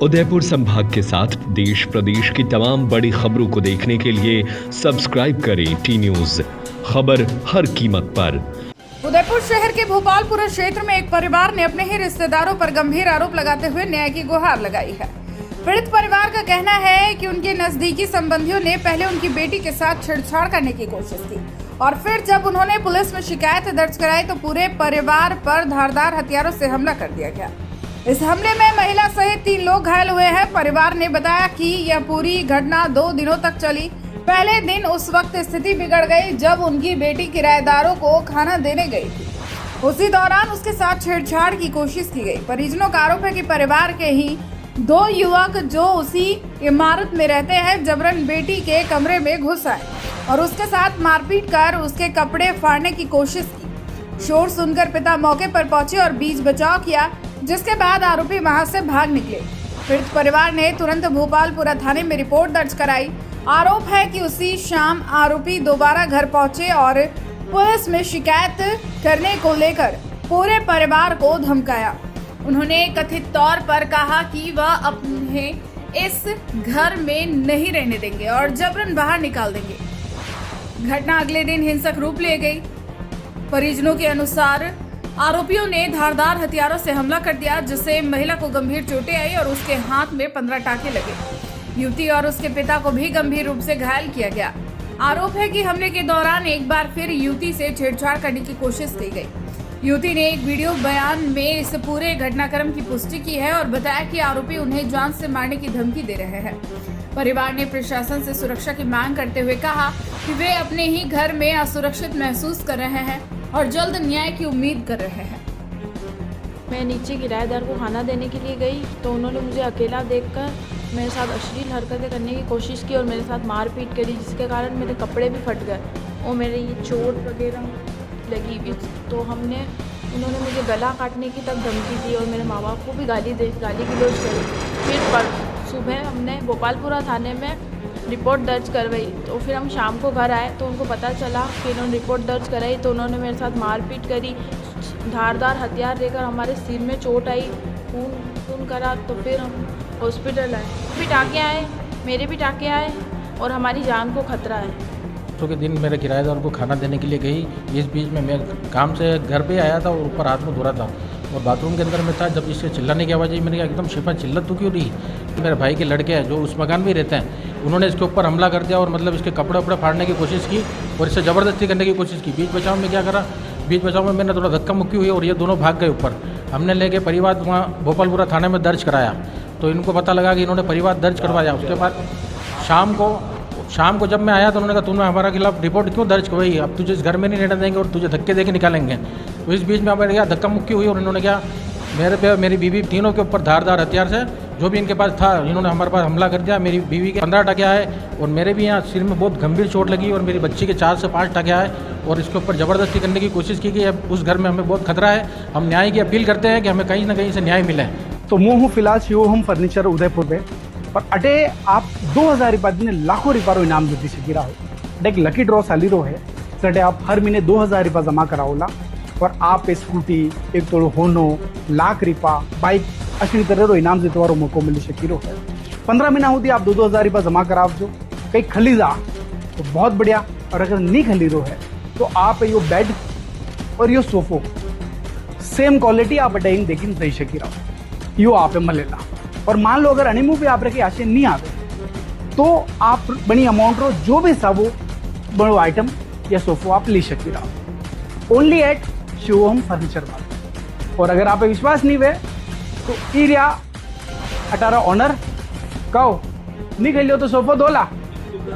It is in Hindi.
उदयपुर संभाग के साथ देश प्रदेश की तमाम बड़ी खबरों को देखने के लिए सब्सक्राइब करें टी न्यूज, खबर हर कीमत पर। उदयपुर शहर के भोपालपुरा क्षेत्र में एक परिवार ने अपने ही रिश्तेदारों पर गंभीर आरोप लगाते हुए न्याय की गुहार लगाई है। पीड़ित परिवार का कहना है कि उनके नजदीकी संबंधियों ने पहले उनकी बेटी के साथ छेड़छाड़ करने की कोशिश की और फिर जब उन्होंने पुलिस में शिकायत दर्ज कराई तो पूरे परिवार पर धारदार हथियारों से हमला कर दिया गया। इस हमले में महिला सहित 3 लोग घायल हुए हैं। परिवार ने बताया कि यह पूरी घटना 2 दिनों तक चली। पहले दिन उस वक्त स्थिति बिगड़ गई जब उनकी बेटी किराएदारों को खाना देने गई थी। उसी दौरान उसके साथ छेड़छाड़ की कोशिश की गई। परिजनों का आरोप है कि परिवार के ही 2 युवक जो उसी इमारत में रहते हैं जबरन बेटी के कमरे में घुस आए और उसके साथ मारपीट कर उसके कपड़े फाड़ने की कोशिश की। शोर सुनकर पिता मौके पर पहुंचे और बीच बचाव किया, जिसके बाद आरोपी वहां से भाग निकले। पीड़ित परिवार ने तुरंत भोपालपुरा थाने में रिपोर्ट दर्ज कराई। आरोप है कि उसी शाम आरोपी दोबारा घर पहुंचे और पुलिस में शिकायत करने को लेकर पूरे परिवार को धमकाया। उन्होंने कथित तौर पर कहा कि वह अपने इस घर में नहीं रहने देंगे और जबरन बाहर निकाल देंगे। घटना अगले दिन हिंसक रूप ले गई। परिजनों के अनुसार आरोपियों ने धारदार हथियारों से हमला कर दिया, जिससे महिला को गंभीर चोटें आई और उसके हाथ में 15 टाके लगे। युवती और उसके पिता को भी गंभीर रूप से घायल किया गया। आरोप है कि हमले के दौरान एक बार फिर युवती से छेड़छाड़ करने की कोशिश की गई। युवती ने एक वीडियो बयान में इस पूरे घटनाक्रम की पुष्टि की है और बताया कि आरोपी उन्हें जान से मारने की धमकी दे रहे हैं। परिवार ने प्रशासन से सुरक्षा की मांग करते हुए कहा कि वे अपने ही घर में असुरक्षित महसूस कर रहे हैं और जल्द न्याय की उम्मीद कर रहे हैं। मैं नीचे किराएदार को खाना देने के लिए गई तो उन्होंने मुझे अकेला देखकर मेरे साथ अश्लील हरकतें करने की कोशिश की और मेरे साथ मारपीट करी, जिसके कारण मेरे कपड़े भी फट गए और मेरे ये चोट वगैरह लगी भी। तो उन्होंने मुझे गला काटने की तक धमकी दी और मेरे माँ बाप को भी गाली गलौज करी। फिर सुबह हमने भोपालपुरा थाने में रिपोर्ट दर्ज करवाई। तो फिर हम शाम को घर आए तो उनको पता चला कि उन्होंने रिपोर्ट दर्ज कराई तो उन्होंने मेरे साथ मारपीट करी, धारदार हथियार लेकर हमारे सिर में चोट आई, खून करा। तो फिर हम हॉस्पिटल आए, भी टाँके आए, मेरे भी टाँके आए और हमारी जान को खतरा है। तो के दिन मेरे किराएदार को खाना देने के लिए गई। इस बीच में मैं काम से घर पे आया था और ऊपर हाथ में धो रहा था और बाथरूम के अंदर में था। जब इससे चिल्लाने की आवाज़ आई, मैंने कहा एकदम शिफा चिल्ला तू क्यों रही। मेरे भाई के लड़के हैं जो उस मकान में रहते हैं, उन्होंने इसके ऊपर हमला कर दिया और मतलब इसके कपड़े वपड़े फाड़ने की कोशिश की और इससे ज़बरदस्ती करने की कोशिश की। बीच बचाव में क्या करा, बीच बचाव में मैंने थोड़ा धक्का मुक्की हुई और ये दोनों भाग गए ऊपर। हमने लेके परिवार वहाँ भोपालपुरा थाने में दर्ज कराया तो इनको पता लगा कि इन्होंने परिवार दर्ज करवाया। उसके बाद शाम को जब मैं आया तो उन्होंने कहा तूने हमारे खिलाफ रिपोर्ट क्यों दर्ज करवाई, अब तुझे इस घर में नहीं रहने देंगे और तुझे धक्के दे के निकालेंगे। तो इस बीच में हमारे क्या धक्का मुक्की हुई और इन्होंने क्या मेरे पे मेरी बीवी तीनों के ऊपर धारदार हथियार से जो भी इनके पास था इन्होंने हमारे पास हमला कर दिया। मेरी बीवी के 15 टाके आए और मेरे भी यहाँ सिर में बहुत गंभीर चोट लगी और मेरी बच्ची के 4 से 5 टाके आए और इसके ऊपर ज़बरदस्ती करने की कोशिश की कि अब उस घर में हमें बहुत खतरा है। हम न्याय की अपील करते हैं कि हमें कहीं ना कहीं से न्याय मिले। तो मैं हूँ फिलहाल शिवोहम फर्नीचर उदयपुर में और अटे आप 2000 रुपया दिन लाखों रुपया इनाम जीती सकी रहो। एक लकी ड्रॉ सालीरो है सटे आप हर महीने 2000 रुपया जमा कराओला और आप स्कूटी एक तोड़ो होनो लाख रुपया बाइक अशी तरह इनाम जीतवा मौको मिली सकी रो है। 15 महीना होती आप 2-2000 रुपया जमा करावजो, कहीं खली जा तो बहुत बढ़िया। और अगर नहीं खली रो है तो आप यो बेड और यो सोफो सेम क्वालिटी आप अटेन देखिन दे सकी रहो, यो आप मलेला। और मान लो अगर अनिमू भी आप रखे आशे नहीं आवे तो आप बड़ी अमाउंट रो जो भी सा वो बड़ो आइटम या सोफो आप ले सकी रहो ओनली एट शिवोहम फर्नीचर मार्केट। और अगर आप विश्वास नहीं हुए तो एरिया 18 ऑनर कहो नहीं खेलियो तो सोफो 2 लाख